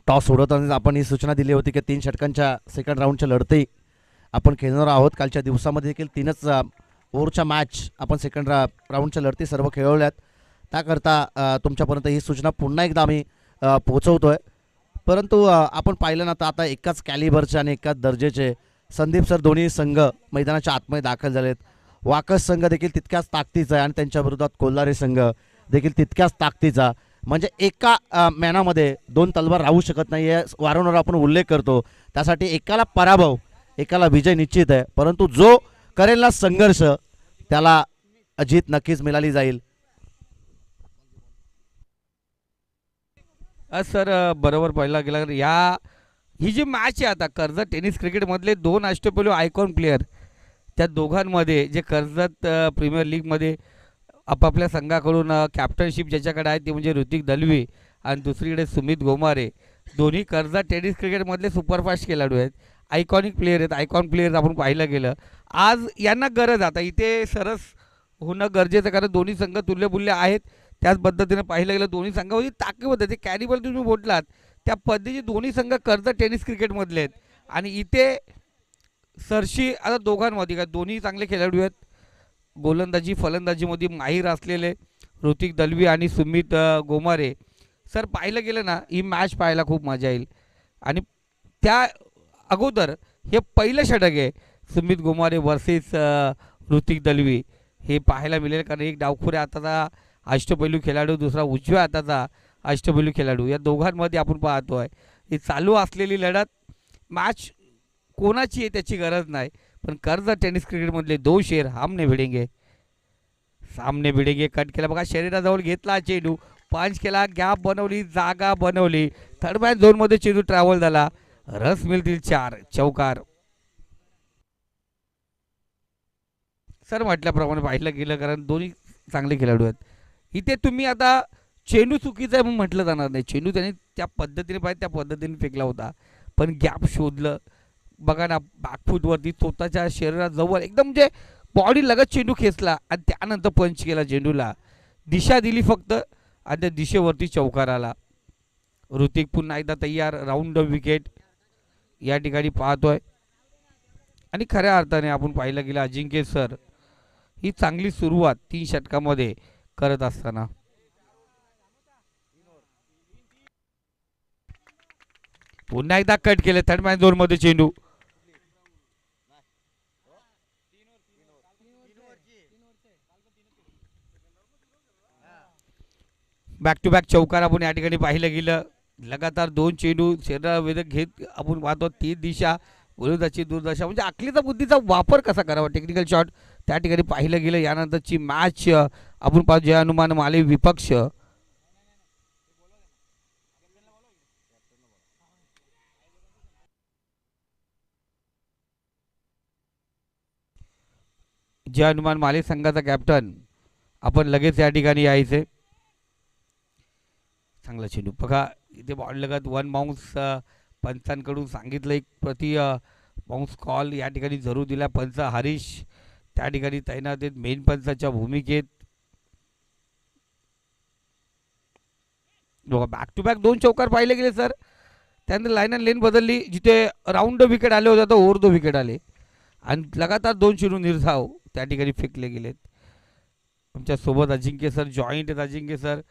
Toss सोडवताना आपण ही सूचना दिली होती की 3 षटकांच्या सेकंड राऊंडच्या लढती आपण खेळणार आहोत. कालच्या दिवसामध्ये देखील 3च ओव्हरच्या मॅच आपण सेकंड राऊंडच्या लढती सर्व खेळवल्यात. त्याकरता तुमच्यापर्यंत ही सूचना पुन्हा एकदा आम्ही पोहोचवतोय. परंतु आपण पाहिलं ना तर आता एकाच कॅलिबरचे आणि एकाच दर्जेचे संदीप सर दोन्ही संघ मैदानाच्या आतमध्ये दाखल झालेत. वाकस संघ देखील तितक्याच ताकदीचा आहे आणि त्यांच्या विरोधात कोल्हारी संघ देखील तितक्याच ताकदीचा. म्हणजे एका मॅनामध्ये दोन तलवार राहू शकत नाही आहे, वारंवार आपण उल्लेख करतो. त्यासाठी एकाला पराभव एकाला विजय निश्चित आहे, परंतु जो करेल ना संघर्ष त्याला जीत नक्कीच मिळाली जाईल. सर बरोबर पाहिला गेला ही जी मॅच आहे आता कर्जत टेनिस क्रिकेटमधले दोन अष्टपैलू आयकॉन प्लेयर त्या दोघांमध्ये जे कर्जत प्रीमियर लीगमध्ये आपापल्या संघाकडून कॅप्टनशिप ज्याच्याकडे आहे ते म्हणजे ऋतिक दलवी आणि दुसरीकडे सुमित गोमारे. दोन्ही कर्जत टेनिस क्रिकेटमधले सुपरफास्ट खेळाडू आहेत, आयकॉनिक प्लेयर आहेत. आयकॉन प्लेयर आपण पाहिलं गेलं आज यांना गरज आता इथे सरस होणं गरजेचं, कारण दोन्ही संघ तुल्यबुल्य आहेत. त्याच पद्धतीने पाहिलं गेलं दोन्ही संघामध्ये ताकद होते. ते कॅरिबल तुम्ही बोललात त्या पद्धतीचे दोन्ही संघ कर्जत टेनिस क्रिकेटमधले आहेत. आणि इथे सरशी आता दोघांमध्ये का दोन्ही चांगले खेळाडू आहेत. गोलंदाजी फलंदाजीमध्ये माहीर असलेले ऋतिक दलवी आणि सुमित गोमारे. सर पाहिलं गेलं ना ही मॅच पाहायला खूप मजा येईल. आणि त्या अगोदर हे पहिलं षटक आहे सुमित गोमारे वर्सेस ऋतिक दलवी हे पाहायला मिळेल, कारण एक डावखुऱ्या हाताचा अष्टपैलू खेळाडू, दुसरा उजव्या हाताचा अष्टपैलू खेळाडू, या दोघांमध्ये आपण पाहतो आहे ही चालू असलेली लढत. मॅच कोणाची आहे त्याची गरज नाही, पण कर्जत टेनिस क्रिकेटमधले दो शेर आमने भिडेंगे सामने भिडेंगे. कट केला बघा, शरीराजवळ घेतला चेंडू, पंच केला, गॅप बनवली, जागा बनवली, थर्ड मॅच झोनमध्ये चेंडू ट्रॅव्हल झाला, रस मिळतील 4 चौकार. सर म्हटल्याप्रमाणे पाहिलं गेलं कारण दोन्ही चांगले खेळाडू आहेत. इथे तुम्ही आता चेंडू चुकीचा आहे म्हणून म्हटलं जाणार नाही. चेंडू त्याने त्या पद्धतीने पाहिजे त्या पद्धतीने फेकला होता, पण गॅप शोधलं बघा ना, बॅकफूटवरती स्वतःच्या शरीराजवळ एकदम म्हणजे बॉडी लगत चेंडू खेचला आणि त्यानंतर पंच केला, चेंडूला दिशा दिली फक्त आणि त्या दिशेवरती चौकार आला. ऋतिक पुन्हा एकदा तयार, राऊंड विकेट या ठिकाणी पाहतोय. आणि खऱ्या अर्थाने आपण पाहिलं गेलं अजिंक्य सर ही चांगली सुरुवात 3 षटकामध्ये करत असताना पुन्हा एकदा कट केले, थर्ड मॅच झोनमध्ये चेंडू. बॅक टू बॅक चौकार आपण या ठिकाणी पाहिलं गेलं. लगातार 2 चेंडू शरीरावेदक घेत आपण पाहतो. 3 दिशा, गोलंदाजी दुर्दशा, म्हणजे आखलीचा बुद्धीचा वापर कसा करावा, टेक्निकल शॉट त्या ठिकाणी पाहिलं गेलं. यानंतरची मॅच आपण पाहतो जय हनुमान माले विपक्ष जय हनुमान माले संघाचा कॅप्टन आपण लगेच या ठिकाणी यायचे. चांगला चेंडू बघा इथे बॉल लगत 1 बाउन्स पंचांकडून सांगितलं, एक प्रति बाउन्स कॉल या ठिकाणी जरूर दिला. पंच हरीश त्या ठिकाणी तैनात आहेत मेन पंचाच्या भूमिकेत. बॅक टू बॅक 2 चौकार पाहिले गेले सर. त्यानंतर लाईन अँड लेन बदलली, जिथे राऊंड विकेट आले होते तर ओव्हर द विकेट आले आणि लगातार 2 चेंडू निर्धाव त्या ठिकाणी फेकले गेलेत. आमच्या सोबत अजिंक्य सर जॉईंट आहेत. अजिंक्य सर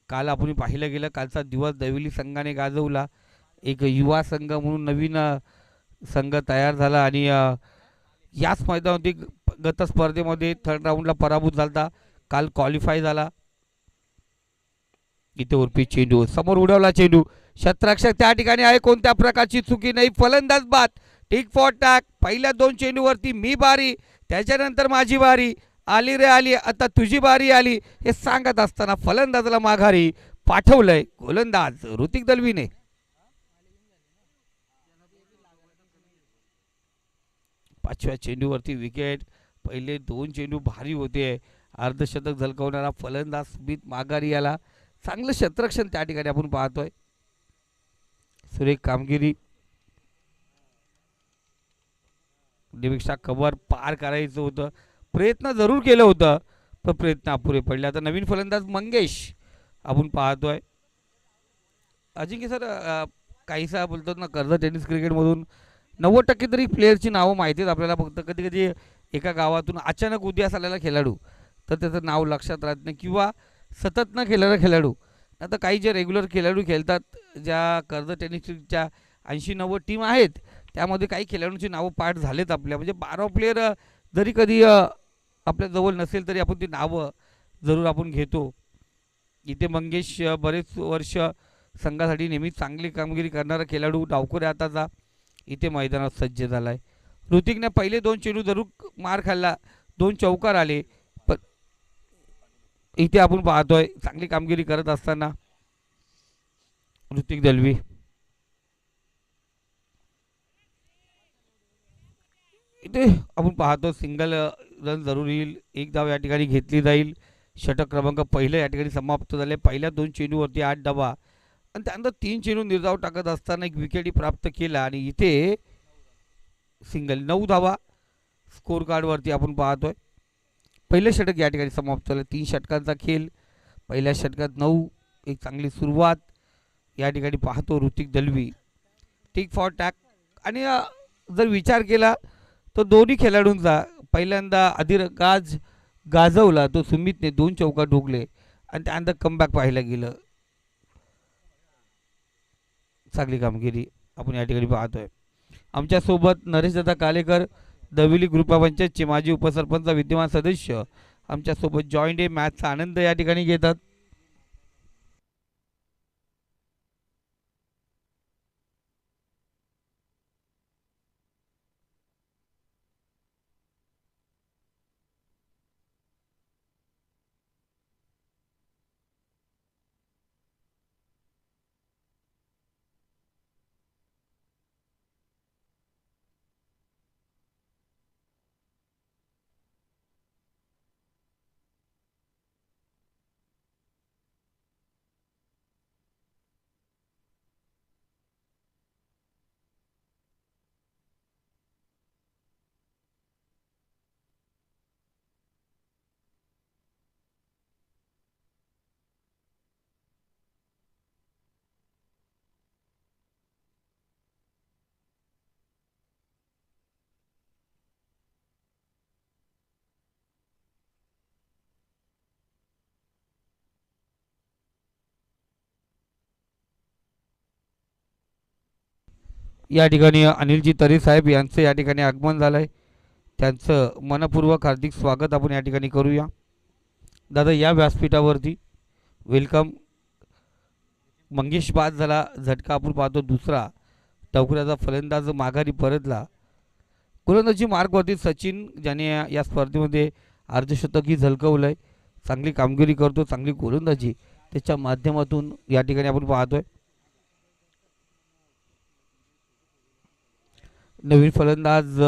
काल आपण पाहिलं गेलं कालचा दिवस दैवली संघाने गाजवला. एक युवा संघ म्हणून नवीन संघ तयार झाला आणि याच मैदानामध्ये गत स्पर्धेमध्ये थर्ड राऊंडला पराभूत झाला, काल क्वालिफाय झाला. इथे उर्फी चेंडू समोर उडवला, चेंडू क्षेत्ररक्षक त्या ठिकाणी आहे, कोणत्या प्रकारची चुकी नाही. फलंदाज बाद, टिक फॉर टॅक. पहिल्या 2 चेंडूवरती मी बारी, त्याच्यानंतर माझी बारी आली रे आली, आता तुझी बारी आली हे सांगत असताना फलंदाजाला माघारी पाठवलंय गोलंदाज ऋतिक दलवीने. पाचव्या चेंडूवरती विकेट. पहिले 2 चेंडू भारी होते, अर्धशतक झलकवणारा फलंदाज सुमित माघारी आला. चांगलं क्षेत्ररक्षण त्या ठिकाणी आपण पाहतोय. सुरेख कामगिरी, निरीक्षा कव्हर पार करायचं होतं, प्रयत्न जरूर केलं होतं पण प्रयत्न अपुरे पडले. आता नवीन फलंदाज मंगेश आपण पाहतोय. अजिंक्य सर, काहीसा बोलतात ना कर्जत टेनिस क्रिकेटमधून 90% तरी प्लेयरची नावं माहिती आहेत आपल्याला. फक्त कधी कधी एका गावातून अचानक उदयास आलेला खेळाडू तर त्याचं नाव लक्षात राहत नाही, किंवा सतत न खेळणारा खेळाडू. आता काही जे रेग्युलर खेळाडू खेळतात, ज्या कर्जत टेनिसच्या 80-90 टीम आहेत, त्यामध्ये काही खेळाडूंची नावं पाठ झालेत आपल्या. म्हणजे 12 प्लेयर जरी कधी आपल्याजवळ नसेल तरी आपण ती नावं जरूर आपण घेतो. इथे मंगेश बरेच वर्ष संघासाठी नेहमीच चांगली कामगिरी करणारा खेळाडू डावखुऱ्या हाताचा इथे मैदानात सज्ज झाला आहे. ऋतिकने पहिले 2 चेंडू जरूर मार खाल्ला, 2 चौकार आले, पण इथे आपण पाहतोय चांगली कामगिरी करत असताना ऋतिक दलवी. इथे आपण पाहतो सिंगल रन जरूर येईल, एक धाव या ठिकाणी घेतली जाईल. षटक क्रमांक पहिलं या ठिकाणी समाप्त झाले. पहिल्या 2 चेंडूवरती 8 धावा आणि त्यानंतर 3 चेंडू निर्धाव टाकत असताना एक विकेटही प्राप्त केला आणि इथे सिंगल 9 धावा स्कोर कार्डवरती आपण पाहतोय. पहिलं षटक या ठिकाणी समाप्त झालं. 3 षटकांचा खेळ, पहिल्या षटकात 9, एक चांगली सुरुवात या ठिकाणी पाहतो Hrithik Dalvi. Tit for tat. आणि जर विचार केला तर दोन्ही खेळाडूंचा पहिल्यांदा गाजवला तो सुमितने, 2 चौका ठोकले आणि त्यानंतर कमबॅक पाहायला गेलं. चांगली कामगिरी आपण या ठिकाणी पाहतोय. आमच्यासोबत नरेशदादा कालेकर, दविली ग्रुप पंचायतचे माजी उपसरपंच, विद्यमान सदस्य आमच्यासोबत जॉईंट डे मॅचचा आनंद या ठिकाणी घेतात. या ठिकाणी अनिलजी तरे साहेब यांचं या ठिकाणी आगमन झालं आहे. त्यांचं मनपूर्वक हार्दिक स्वागत आपण या ठिकाणी करूया. दादा या व्यासपीठावरती वेलकम. मंगेश बाद झाला, झटका आपण पाहतो दुसरा. टवकऱ्याचा फलंदाज माघारी परतला. गोलंदाजी मार्गवरती सचिन, ज्याने या स्पर्धेमध्ये अर्धशतकही झलकवलं आहे. चांगली कामगिरी करतो, चांगली गोलंदाजी त्याच्या माध्यमातून या ठिकाणी आपण पाहतोय. नवीन फलंदाज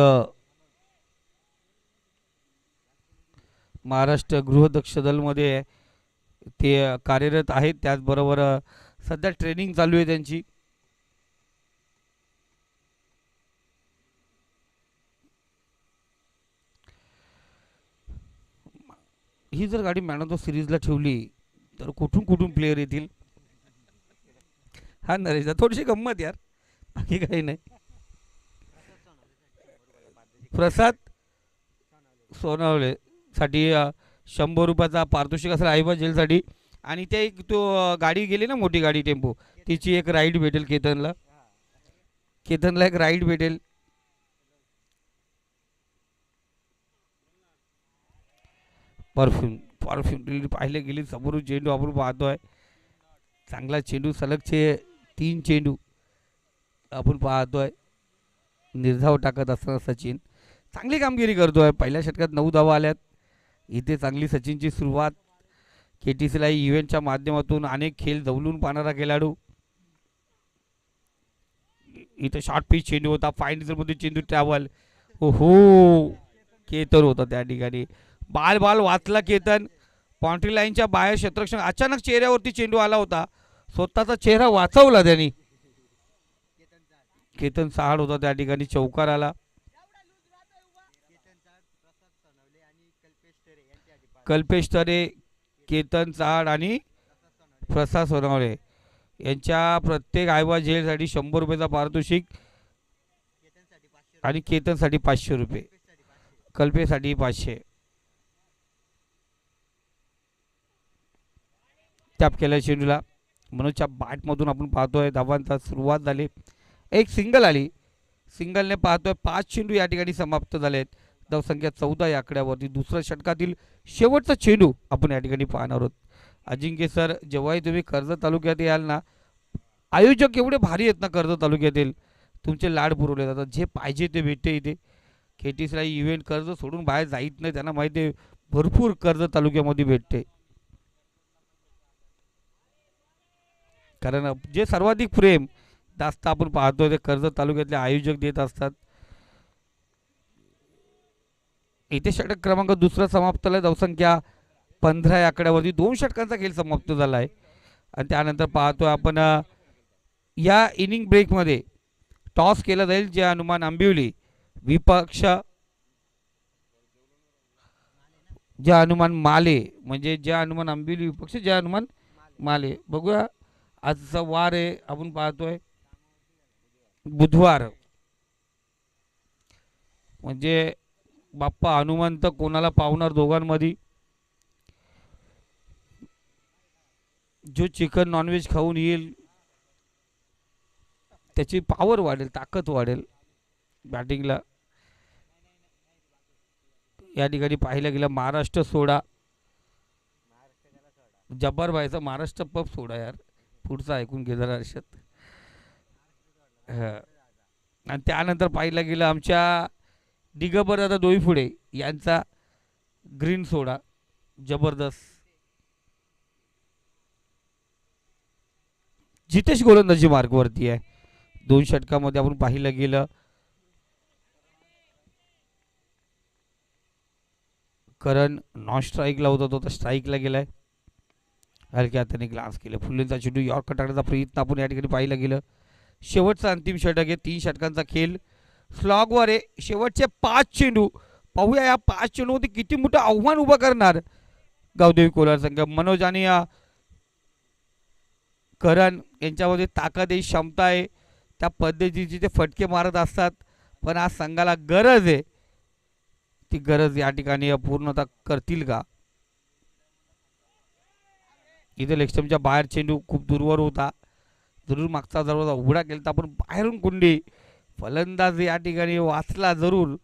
महाराष्ट्र गृहदक्ष दलमध्ये ते कार्यरत आहेत. त्याचबरोबर सध्या ट्रेनिंग चालू आहे त्यांची. ही जर गाडी मॅन ऑफ द सिरीजला ठेवली तर कुठून कुठून प्लेयर येतील. हा नरेश, थोडीशी गंमत यार, बाकी काही नाही. प्रसाद सोनावळे साठी 100 रुपयाचा पारितोषिक असेल आईबा जेलसाठी. आणि ते एक तो गाडी गेली ना, मोठी गाडी टेम्पो, तिची एक राईड भेटेल केतनला. केतनला एक राईड भेटेल. परफ्यूम परफ्यूम पाहिले गेली समोरून चेंडू आपण पाहतोय. चांगला चेंडू, सलगचे 3 चेंडू आपण पाहतोय. निर्धाव टाकत असताना सचिन चांगली कामगिरी करतोय. पहिल्या षटकात 9 धावा आल्यात. इथे चांगली सचिनची सुरुवात. KTCला इव्हेंटच्या माध्यमातून अनेक खेळ जवळून पाहणारा खेळाडू. इथे शॉर्ट पिच चेंडू होता, फायनलमध्ये चेंडू ट्रॅव्हल. हो, केतन होता त्या ठिकाणी. बाल वाचला केतन. बाउंड्री लाईनच्या बाहेर क्षेत्ररक्षण, अचानक चेहऱ्यावरती चेंडू आला होता, स्वतःचा चेहरा वाचवला त्यांनी. केतन सहाड होता त्या ठिकाणी. चौकार आला. कल्पेश तरे, केतन चहाड आणि प्रसाद सोनावळे यांच्या प्रत्येक आयवा झेलसाठी 100 रुपयाचा पारितोषिक आणि केतनसाठी 500 रुपये, कल्पेसाठी 500. टॅप केल्या चेंडूला मनोजच्या बॅटमधून आपण पाहतोय धावांचा सुरुवात झाली. एक सिंगल आली, सिंगलने पाहतोय 5 चेंडू या ठिकाणी समाप्त झालेत. धावसंख्या 14 या आकड्यावरती. दुसऱ्या षटकातील शेवटचा चेंडू आपण या ठिकाणी पाहणार आहोत. अजिंक्य सर, जेव्हाही तुम्ही कर्जत तालुक्यात याल ना, आयोजक एवढे भारी आहेत ना कर्जत तालुक्यातील, तुमचे लाड पुरवले जातात. जे पाहिजे ते भेटते इथे. KTCला इव्हेंट कर्ज सोडून बाहेर जाईत नाही, त्यांना माहिती आहे भरपूर कर्जत तालुक्यामध्ये भेटते. कारण जे सर्वाधिक प्रेम जास्त आपण पाहतोय ते कर्जत तालुक्यातले आयोजक देत असतात. इथे षटक क्रमांक दुसरा समाप्त झाला. धावसंख्या 15 या आकड्यावरती. 2 षटकांचा खेळ समाप्त झाला आहे. आणि त्यानंतर पाहतोय आपण या इनिंग ब्रेकमध्ये टॉस केला जाईल. जे हनुमान आंबिवली विपक्ष, जे हनुमान माले, म्हणजे जे हनुमान आंबिवली विपक्ष जे हनुमान माले. बघूया, आजचा वार आहे, आपण पाहतोय बुधवार, म्हणजे बाप्पा हनुमंत कोणाला पावणार दोघांमध्ये. जो चिकन नॉनव्हेज खाऊन येईल त्याची पॉवर वाढेल, ताकद वाढेल बॅटिंगला. या ठिकाणी पाहिलं गेलं महाराष्ट्र सोडा, जब्बार भाईचा महाराष्ट्र पब सोडा यार, पुढचं ऐकून घे जरा हर्षद. आणि त्यानंतर पाहिलं गेलं आमच्या दिगंबर दादा डोईफुडे यांचा ग्रीन सोडा जबरदस्त. जितेश गोलंदाजी मार्गवरती आहे. 2 षटकामध्ये आपण पाहिलं गेलं करण नॉन स्ट्राईकला होता, तो तर स्ट्राईकला गेलाय. हलक्या हाताने ग्लास केलं. फुलेंचा चेंडू यॉर्कर टाकण्याचा प्रयत्न आपण या ठिकाणी पाहिलं गेलं. शेवटचा अंतिम षटक आहे. 3 षटकांचा खेळ स्लॉगवर आहे. शेवटचे 5 चेंडू पाहूया, या 5 चेंडूमध्ये किती मोठं आव्हान उभं करणार गावदेवी कोलार संघ. मनोज आणि करण यांच्यामध्ये ताकद आहे, क्षमता आहे, त्या पद्धतीचे ते फटके मारत असतात. पण आज संघाला गरज आहे, ती गरज या ठिकाणी पूर्णता करतील का. इथे लेक्स्टमच्या बाहेर चेंडू खूप दूरवर होता, जरूर मागचा दरवाजा उघडा केला तर आपण बाहेरून कुंडी. फलंदाज या ठिकाणी वाचला जरूर,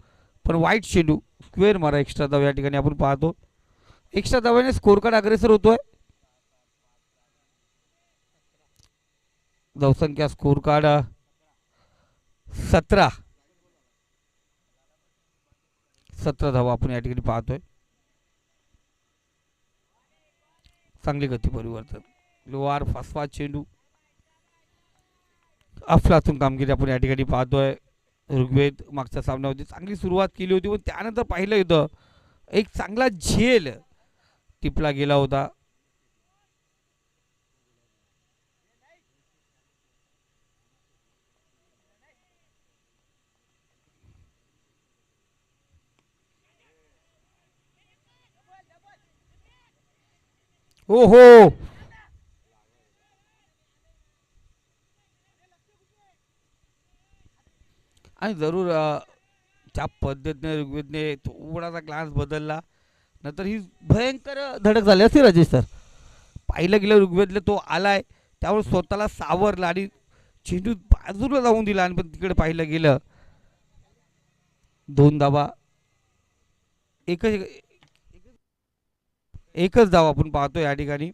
पण वाईट चेंडू. स्क्वेअर मारा, एक्स्ट्रा धाव या ठिकाणी आपण पाहतो. एक्स्ट्रा धावाने स्कोर कार्ड अग्रेसर होतोय. धावसंख्या स्कोर कार्ड 17 धावा आपण या ठिकाणी पाहतोय. चांगली गती परिवर्तन, लोहार फसवा चेंडू, अफलातून कामगिरी आपण या ठिकाणी पाहतोय. ऋग्वेद मागच्या सामन्यामध्ये चांगली सुरुवात केली होती, पण त्यानंतर पाहिलं होतं एक चांगला झेल टिपला गेला होता. हो हो, आणि जरूर त्या पद्धतीने ऋग्वेदने थोडासा ग्लास बदलला, नंतर ही भयंकर धडक झाली असती राजेश सर. पाहिलं गेलं ऋग्वेदला तो आलाय, त्यामुळे स्वतःला सावरला आणि चेंडू बाजूला जाऊन दिला. आणि पण तिकडे पाहिलं गेलं 2 धावा, एकच धाव आपण पाहतो या ठिकाणी.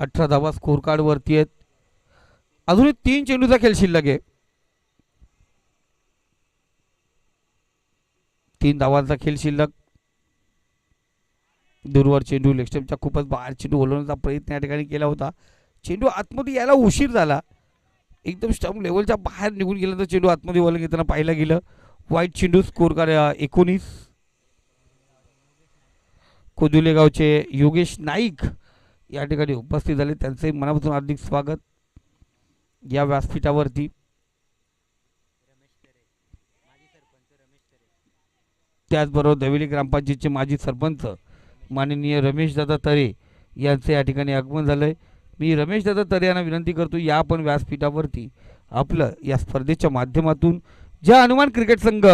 18 धावा स्कोर कार्ड वरती आहेत. अजूनही 3 चेंडूचा खेळ शिल्लक आहे. 3 धावांचा खेळ शिल्लक. दूरवर चेंडू, लेक्स्टमच्या खूपच बाहेर चेंडू ओलवण्याचा प्रयत्न या ठिकाणी केला होता. चेंडू आतमध्ये यायला उशीर झाला, एकदम स्टंप लेवलच्या बाहेर निघून गेला तर चेंडू आतमध्ये वळून घेताना पाहिलं गेलं. वाईट चेंडू, स्कोर कार्ड 19. कोदुले गावचे योगेश नाईक या ठिकाणी उपस्थित झाले, त्यांचे मनापासून हार्दिक स्वागत या व्यासपीठावरती. त्याचबरोबर दवेली ग्रामपंचायतचे माजी सरपंच माननीय रमेश दादा तरे यांचं या ठिकाणी आगमन झालं आहे. मी रमेश दादा तरे यांना विनंती करतो या आपण व्यासपीठावरती आपलं या स्पर्धेच्या माध्यमातून ज्या हनुमान क्रिकेट संघ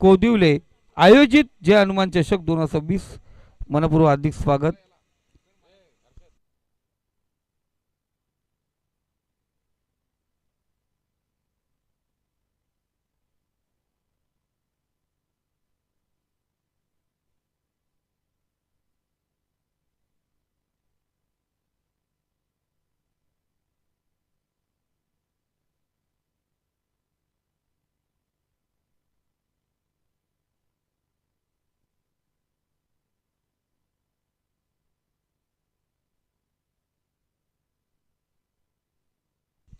कोदिवले आयोजित जय हनुमान चषक 2026 मनपूर्वक हार्दिक स्वागत.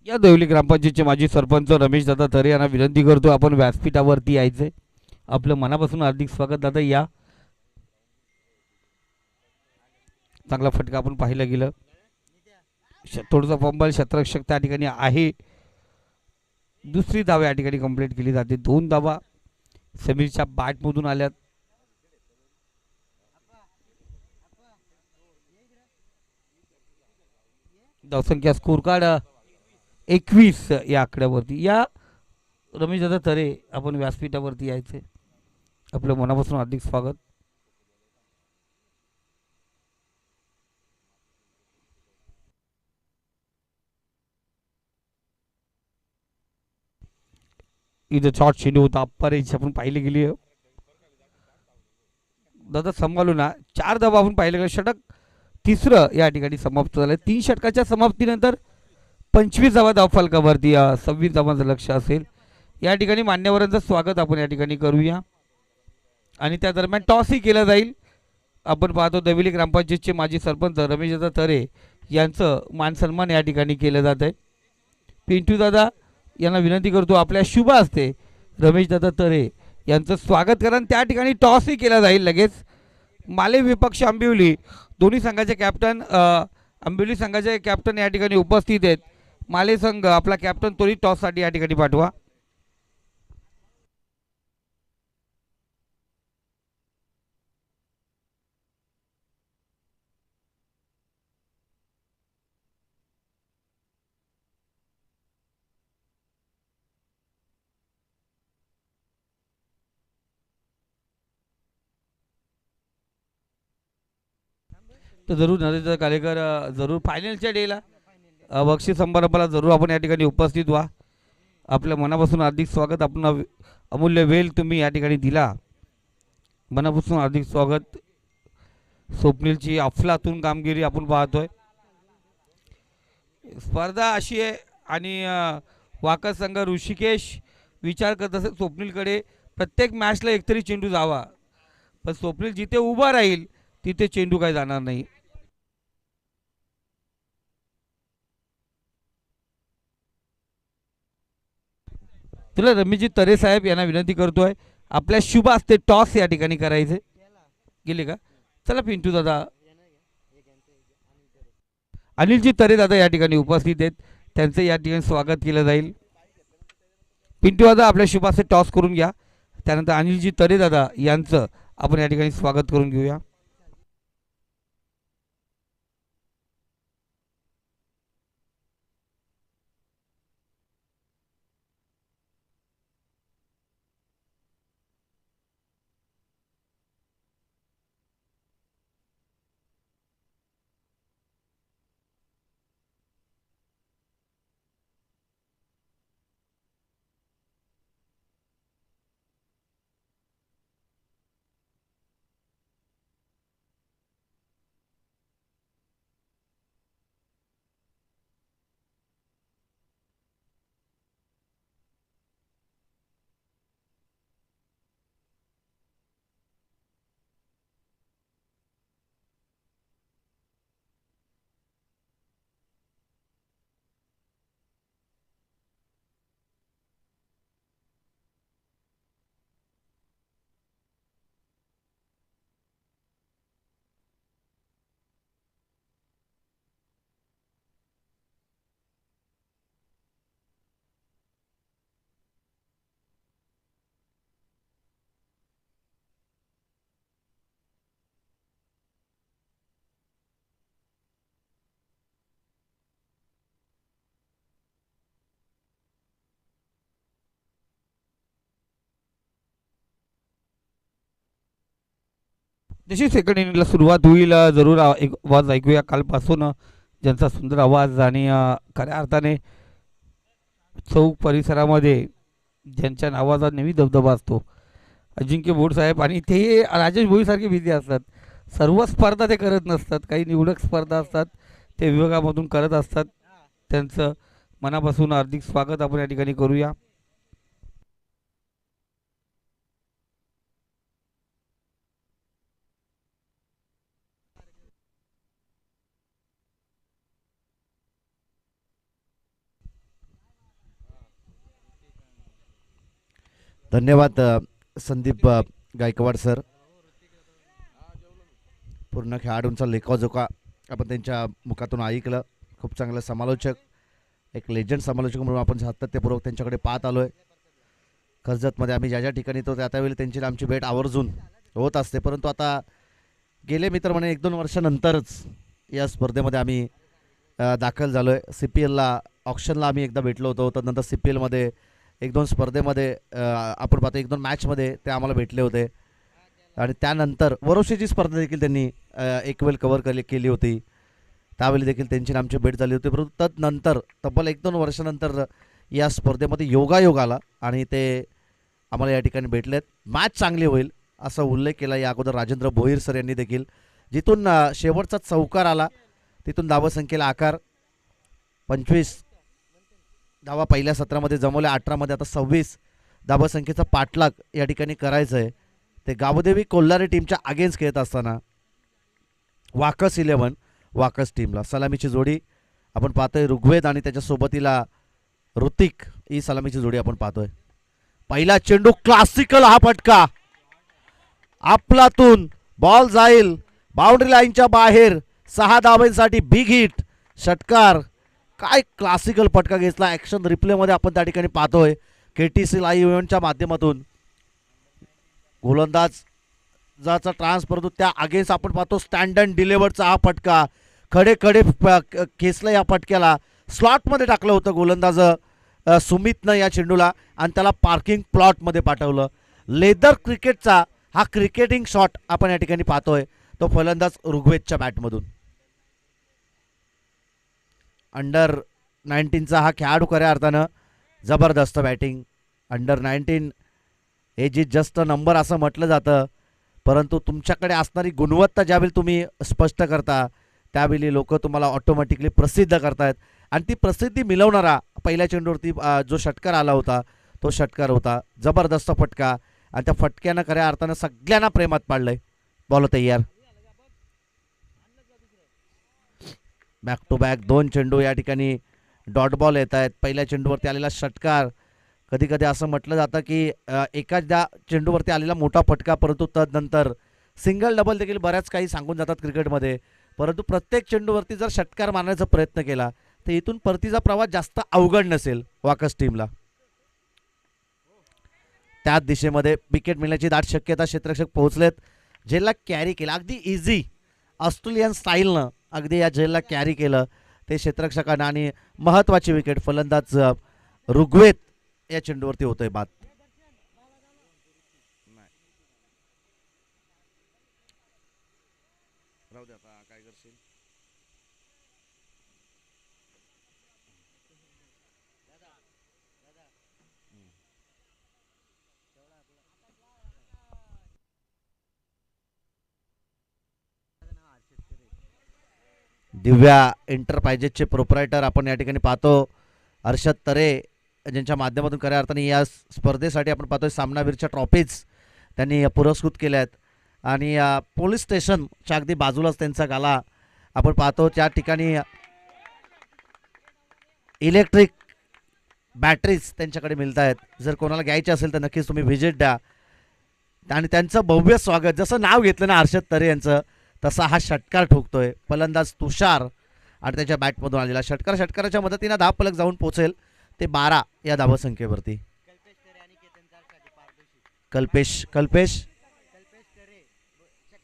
या देवली ग्रामपंचायतचे माजी सरपंच रमेश दादा तरे यांना विनंती करतो आपण व्यासपीठावरती यायचंय. आपलं मनापासून हार्दिक स्वागत दादा. या चांगला फटका आपण पाहिलं गेलं. थोडंसं फंबल क्षेत्ररक्षक त्या ठिकाणी आहे. दुसरी धाव या ठिकाणी कंप्लीट केली जाते. 2 धावा समीरच्या बॅटमधून आल्यात. धावसंख्या स्कोर कार्ड 21 या आकड्यावरती. या रमेश दादा तरे आपण व्यासपीठावरती यायचे. आपलं मनापासून हार्दिक स्वागत. इथं शॉर्ट चेंडू होता अप्पारेज आपण पाहिले गेली. दादा सांभाळू ना. 4 धावा आपण पाहिले गेलं. षटक तिसरं या ठिकाणी समाप्त झालं. 3 षटकाच्या समाप्तीनंतर 25 धावा धावफलकावरती 26 धावांचं लक्ष असेल. या ठिकाणी मान्यवरांचं स्वागत आपण या ठिकाणी करूया आणि त्या दरम्यान टॉसही केला जाईल. आपण पाहतो देविली ग्रामपंचायतचे माजी सरपंच रमेशदादा तरे यांचं मानसन्मान या ठिकाणी केलं जात आहे. पिंटू दादा यांना विनंती करतो आपल्या शुभ हस्ते रमेशदादा तरे यांचं स्वागत करा. त्या ठिकाणी टॉसही केला जाईल लगेच. माले विपक्ष आंबिवली दोन्ही संघाचे कॅप्टन आंबिवली संघाचे कॅप्टन या ठिकाणी उपस्थित आहेत. माले संघ आपला कॅप्टन त्वरित टॉससाठी या ठिकाणी पाठवा. तर जरूर नरेंद्र कालेकर जरूर फायनलच्या डेला बक्षीस समारंभाला जरूर आपण या ठिकाणी उपस्थित व्हा. आपल्या मनापासून हार्दिक स्वागत. आपण अमूल्य वेळ तुम्ही या ठिकाणी दिला. मनापासून हार्दिक स्वागत. स्वप्नीलची अफलातून कामगिरी आपण पाहतोय. स्पर्धा अशी आहे आणि वाकर संघ ऋषिकेश विचार करत असेल स्वप्नीलकडे प्रत्येक मॅचला एकतरी चेंडू जावा, पण स्वप्नील जिथे उभा राहील तिथे चेंडू काय जाणार नाही. तुला रमेशजी तरे साहेब यांना विनंती करतोय आपल्या शुभ असते टॉस या ठिकाणी करायचे. गेले का? चला पिंटू दादा. अनिलजी तरे दादा या ठिकाणी उपस्थित आहेत. त्यांचं या ठिकाणी स्वागत केलं जाईल. पिंटू दादा आपल्या शुभ असते टॉस करून घ्या. त्यानंतर अनिलजी तरे दादा यांचं आपण या ठिकाणी स्वागत करून घेऊया. जशी सेकंड इनिंगला सुरुवात होईल जरूर एक आवाज ऐकूया कालपासून ज्यांचा सुंदर आवाज आणि खऱ्या अर्थाने चौक परिसरामध्ये ज्यांच्या नावाचा नेहमी दबदबा असतो अजिंक्य बोरसाहेब. आणि ते राजेश भोईसारखे बिझी असतात. सर्व स्पर्धा ते करत नसतात, काही निवडक स्पर्धा असतात ते विभागामधून करत असतात. त्यांचं मनापासून हार्दिक स्वागत आपण या ठिकाणी करूया. धन्यवाद संदीप गायकवाड सर. पूर्ण खेळाडूंचा लेखाजोखा आपण त्यांच्या मुखातून ऐकलं. खूप चांगलं समालोचक, एक लेजंड समालोचक म्हणून आपण सातत्यपूर्वक त्यांच्याकडे पाहत आलो आहे. कर्जतमध्ये आम्ही ज्या ज्या ठिकाणी येतो त्यावेळी त्यांची आमची भेट आवर्जून होत असते. परंतु आता गेले मित्र म्हणे 1-2 वर्षानंतरच या स्पर्धेमध्ये आम्ही दाखल झालो आहे. CPLला ऑप्शनला आम्ही एकदा भेटलो होतो, तर नंतर CPLमध्ये 1-2 स्पर्धेमध्ये आपण पाहतो 1-2 मॅचमध्ये ते आम्हाला भेटले होते. आणि त्यानंतर वरोशीची स्पर्धा देखील त्यांनी एक वेळ कव्हर केली होती. त्यावेळी देखील त्यांची आमची भेट झाली होती. परंतु तदनंतर तब्बल 1-2 वर्षानंतर या स्पर्धेमध्ये योगायोग आला आणि ते आम्हाला या ठिकाणी भेटलेत. मॅच चांगली होईल असा उल्लेख केला या अगोदर राजेंद्र भोईर सर यांनी देखील. जिथून शेवटचा चौकार आला तिथून धावसंख्येला आकार. 25 धावा पहिल्या सत्रामध्ये जमवल्या, 18मध्ये आता 26 धावसंख्येचा पाठलाग या ठिकाणी करायचं आहे. ते गावदेवी कोल्हारी टीमच्या अगेन्स्ट खेळत असताना वाकस 11 वाकस टीमला सलामीची जोडी आपण पाहतोय. ऋग्वेद आणि त्याच्या सोबतीला ऋतिक ही सलामीची जोडी आपण पाहतोय. पहिला चेंडू क्लासिकल, हा फटका आपलातून बॉल जाईल बाउंड्री लाईनच्या बाहेर. 6 धावांसाठी बिग हिट, षटकार. काय क्लासिकल फटका घेतला. ॲक्शन रिप्लेमध्ये आपण त्या ठिकाणी पाहतोय KTC लाईव्ह इव्हेंटच्या माध्यमातून. गोलंदाजाचा ट्रान्सफर होतो त्या अगेन्स्ट आपण पाहतो स्टँड अँड डिलिव्हरचा हा फटका. खडे खडे खेचलं या फटक्याला. स्लॉटमध्ये टाकलं होतं गोलंदाज सुमितनं या चेंडूला आणि त्याला पार्किंग प्लॉटमध्ये पाठवलं. लेदर क्रिकेटचा हा क्रिकेटिंग शॉट आपण या ठिकाणी पाहतोय, तो फलंदाज ऋग्वेदच्या बॅटमधून. अंडर-19चा हा खेळाडू खऱ्या अर्थानं जबरदस्त batting. Under nineteen age is just a number असं म्हटलं जातं, परंतु तुमच्याकडे असणारी गुणवत्ता ज्यावेळी तुम्ही स्पष्ट करता त्यावेळी लोक तुम्हाला ऑटोमॅटिकली प्रसिद्ध करतायत. आणि ती प्रसिद्धी मिळवणारा पहिल्या चेंडूवरती जो षटकार आला होता तो षटकार होता. जबरदस्त फटका आणि त्या फटक्यानं खऱ्या अर्थानं सगळ्यांना प्रेमात पाडलंय. बॉल तयार. बॅक टू बॅक 2 चेंडू या ठिकाणी डॉट बॉल येत आहेत. पहिल्या चेंडूवरती आलेला षटकार, कधी कधी असं म्हटलं जातं की एखाद्या चेंडूवरती आलेला मोठा फटका, परंतु तदनंतर सिंगल डबल देखील बऱ्याच काही सांगून जातात क्रिकेटमध्ये. परंतु प्रत्येक चेंडूवरती जर षटकार मारण्याचा प्रयत्न केला तर इथून परतीचा प्रवास जास्त अवघड नसेल वाकस टीमला. त्याच दिशेमध्ये विकेट मिळण्याची दाट शक्यता. क्षेत्ररक्षक पोहोचलेत. झेलला कॅरी केला अगदी इझी ऑस्ट्रेलियन स्टाईलनं. अगदी या झेलला कॅरी केलं ते क्षेत्ररक्षकानं आणि महत्त्वाची विकेट फलंदाज ऋग्वेद या चेंडूवरती होतोय बाद. काय करशील. दिव्या एंटरप्राइजेसचे प्रोप्रायटर आपण या ठिकाणी पाहतो हर्षद तरे, ज्यांच्या माध्यमातून खऱ्या अर्थाने या स्पर्धेसाठी आपण पाहतोय सामनावीरच्या ट्रॉफीज त्यांनी पुरस्कृत केल्या आहेत. आणि पोलीस स्टेशनच्या अगदी बाजूलाच त्यांचा गाला आपण पाहतो. त्या ठिकाणी इलेक्ट्रिक बॅटरीज त्यांच्याकडे मिळत आहेत. जर कोणाला घ्यायचे असेल तर नक्कीच तुम्ही व्हिजिट द्या. आणि त्यांचं भव्य स्वागत, जसं नाव घेतलं ना हर्षद तरे यांचं, तसा हा षटकार ठोकतोय फलंदाज तुषार आणि त्याच्या बॅटमधून आलेला षटकार. षटकाराच्या मदतीने 10 फलक जाऊन पोहोचेल ते 12 या धावसंख्येवरती.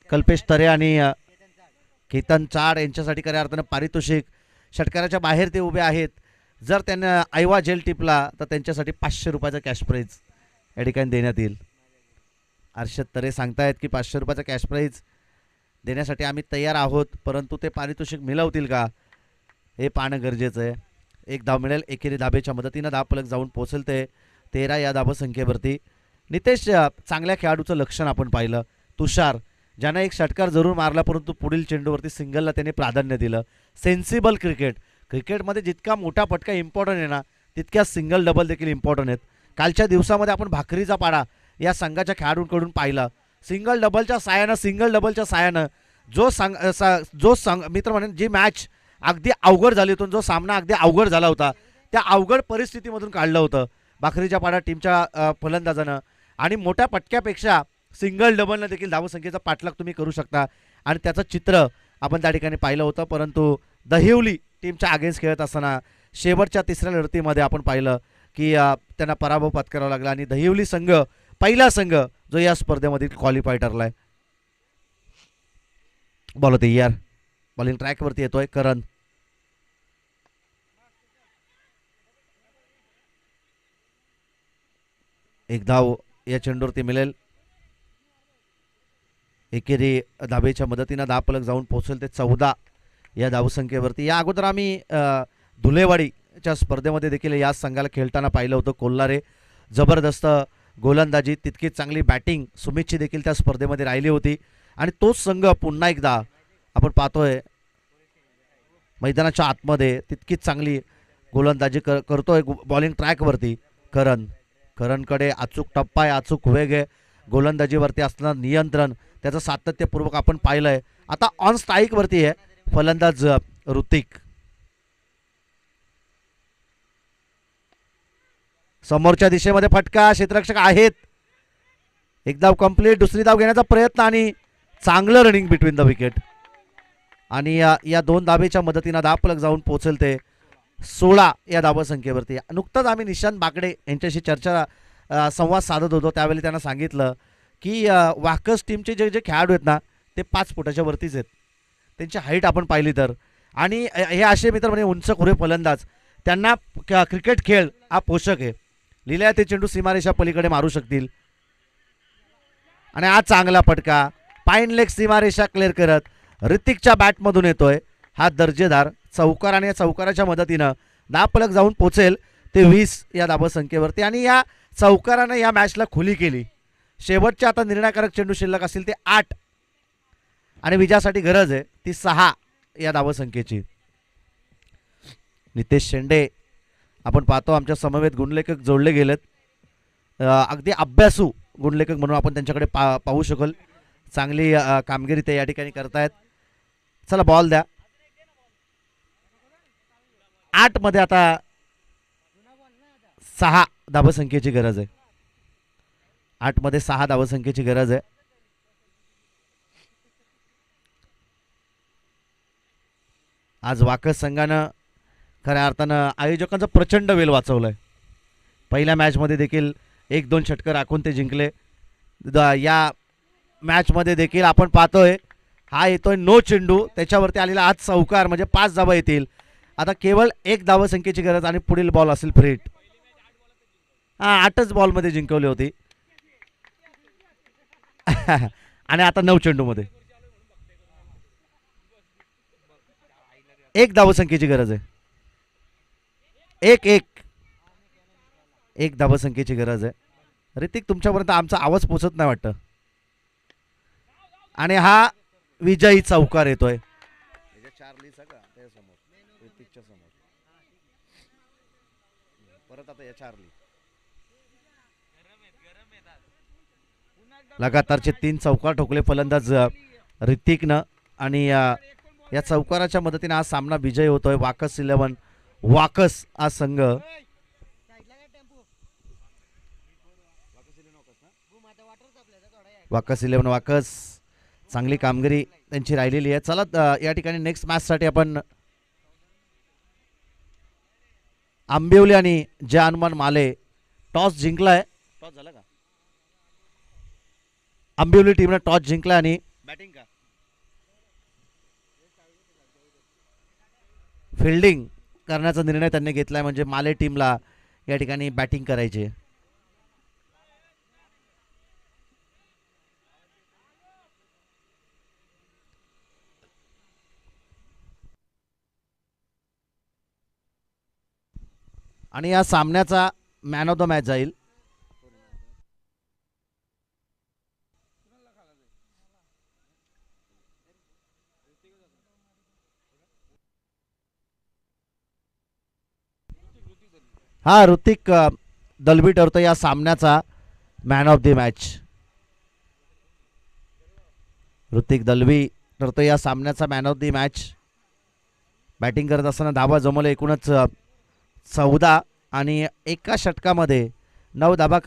कल्पेश तरे आणि केतन चाड यांच्यासाठी खऱ्या अर्थानं पारितोषिक. षटकाराच्या बाहेर ते उभे आहेत. जर त्यांना आयवा जेल टिपला तर त्यांच्यासाठी 500 रुपयाचा कॅश प्राईज या ठिकाणी देण्यात येईल. हर्षद तरे सांगतायत की 500 रुपयाचा कॅश प्राईज देण्यासाठी आम्ही तयार आहोत, परंतु ते पारितोषिक मिळवतील का हे पाहणं गरजेचं आहे. एक धाव मिळेल. एकेरी धाबेच्या मदतीनं धावफलक जाऊन पोहोचेल ते 13 या धावसंख्येवरती. नितेश, चांगल्या खेळाडूचं लक्षण आपण पाहिलं. तुषार, ज्यानं एक षटकार जरूर मारला, परंतु पुढील चेंडूवरती सिंगलला त्याने प्राधान्य दिलं. सेन्सिबल क्रिकेटमध्ये जितका मोठा फटका इम्पॉर्टंट आहे ना, तितक्या सिंगल डबल देखील इम्पॉर्टंट आहेत. कालच्या दिवसामध्ये आपण भाकरीचा पाडा या संघाच्या खेळाडूंकडून पाहिला. सिंगल डबलच्या सायानं जो संघ मित्र म्हणेन जी मॅच अगदी अवघड झाली होती, जो सामना अगदी अवघड झाला होता, त्या अवघड परिस्थितीमधून काढलं होतं भाकरीच्या पाडा टीमच्या फलंदाजानं. आणि मोठ्या पटक्यापेक्षा सिंगल डबलनं देखील धावसंख्येचा पाठलाग तुम्ही करू शकता आणि त्याचं चित्र आपण त्या ठिकाणी पाहिलं होतं. परंतु दहिवली टीमच्या अगेन्स्ट खेळत असताना शेवटच्या तिसऱ्या लढतीमध्ये आपण पाहिलं की त्यांना पराभव पत्करावा लागला आणि दहिवली संघ पहिला संघ जो या स्पर्धेमध्ये क्वालिफाय ठरलाय. बॉल होते यार, बॉलिंग ट्रॅकवरती येतोय करण. एक धाव या चेंडूवरती मिळेल. एकेरी धाबेच्या मदतीनं धावफलक जाऊन पोहोचेल ते 14 या धावसंख्येवरती. या अगोदर आम्ही धुलेवाडीच्या स्पर्धेमध्ये देखील या संघाला खेळताना पाहिलं होतं. कोल्हारे जबरदस्त गोलंदाजी, तितकीच चांगली बॅटिंग सुमितची देखील त्या स्पर्धेमध्ये राहिली होती. आणि तोच संघ पुन्हा एकदा आपण पाहतोय मैदानाच्या आतमध्ये तितकीच चांगली गोलंदाजी करतोय बॉलिंग ट्रॅकवरती. करणकडे अचूक टप्पा आहे, अचूक वेग आहे, गोलंदाजीवरती असणारं नियंत्रण त्याचं सातत्यपूर्वक आपण पाहिलंय. आता ऑन स्ट्राईकवरती आहे फलंदाज ऋतिक. समोरच्या दिशेमध्ये फटका, क्षेत्ररक्षक आहेत. एक धाव कंप्लीट. दुसरी धाव घेण्याचा प्रयत्न आणि चांगलं रनिंग बिटवीन द विकेट. आणि या दोन धाबेच्या मदतीनं धावफलक जाऊन पोहोचेल ते 16 या धावसंख्येवरती. नुकतंच आम्ही निशांत बागडे यांच्याशी संवाद साधत होतो. त्यावेळी त्यांना सांगितलं की वाकस टीमचे जे खेळाडू आहेत ना, ते 5 फुटाच्या वरतीच आहेत. त्यांची हाईट आपण पाहिली तर. आणि हे असे मित्र म्हणजे उंच खुरे फलंदाज, त्यांना क्रिकेट खेळ हा पोषक आहे. लिहिल्या ते चेंडू सीमारेषा पलीकडे मारू शकतील. आणि हा चांगला फटका पाईन लेग सीमारेषा क्लिअर करत ऋतिकच्या बॅटमधून येतोय हा दर्जेदार चौकार. आणि या चौकाराच्या मदतीनं धावफलक जाऊन पोचेल ते 20 या धावसंख्येवरती. आणि या चौकारानं या मॅचला खुली केली. शेवटच्या आता निर्णायकारक चेंडू शिल्लक असतील ते 8 आणि विजयासाठी गरज आहे ती 6 या धावसंख्येची. नितेश शेंडे आपण पाहतो आमच्या समवेत गुणलेखक जोडले गेलेत. अगदी अभ्यासू गुणलेखक म्हणून आपण त्यांच्याकडे पाहू शकाल. चांगली कामगिरी ते या ठिकाणी करतायत. चला बॉल द्या. 8 मध्ये आता 6 धावसंख्येची गरज आहे. 8 मध्ये 6 धावसंख्येची गरज आहे. आज वाकस संघानं खऱ्या अर्थानं आयोजकांचा प्रचंड वेळ वाचवलाय. पहिल्या मॅचमध्ये देखील 1-2 षटकर राखून ते जिंकले. या मॅचमध्ये देखील आपण पाहतोय हा येतोय नो चेंडू, त्याच्यावरती आलेला आज चौकार म्हणजे 5 धावा येतील. आता केवळ 1 धावसंख्येची गरज आणि पुढील बॉल असेल फ्रीट. 8च बॉलमध्ये जिंकवली होती. आणि आता 9 चेंडूमध्ये 1 धावसंख्येची गरज आहे. 1 धावसंख्येची गरज आहे. ऋतिक, तुमच्यापर्यंत आमचा आवाज पोचत नाही वाटतं. आणि हा विजयी चौकार येतोय. लगातारचे 3 चौकार ठोकले फलंदाज ऋतिकनं. आणि या चौकाराच्या मदतीने हा सामना विजय होतोय. वाकस 11 वाकस हा संघ वाकस चांगली कामगिरी त्यांची राहिलेली आहे. चला या ठिकाणी नेक्स्ट मॅच साठी आपण आंबिवली आणि जय हनुमान माले टॉस जिंकलाय. टॉस झाला का? आंबिवली टीमने टॉस जिंकला आणि बॅटिंग का फिल्डिंग करण्याचा निर्णय त्यांनी घेतलाय. म्हणजे माले टीमला या ठिकाणी बॅटिंग करायची. आणि या सामन्याचा मॅन ऑफ द मॅच जाईल हा ऋतिक दलवी ठरतो या सामन्याचा man of the match. Hrithik Dalvi ठरतो या सामन्याचा man of the match. Batting करत असताना धावा जमवले एकूणच 14 आणि एका षटकामध्ये 9 धावा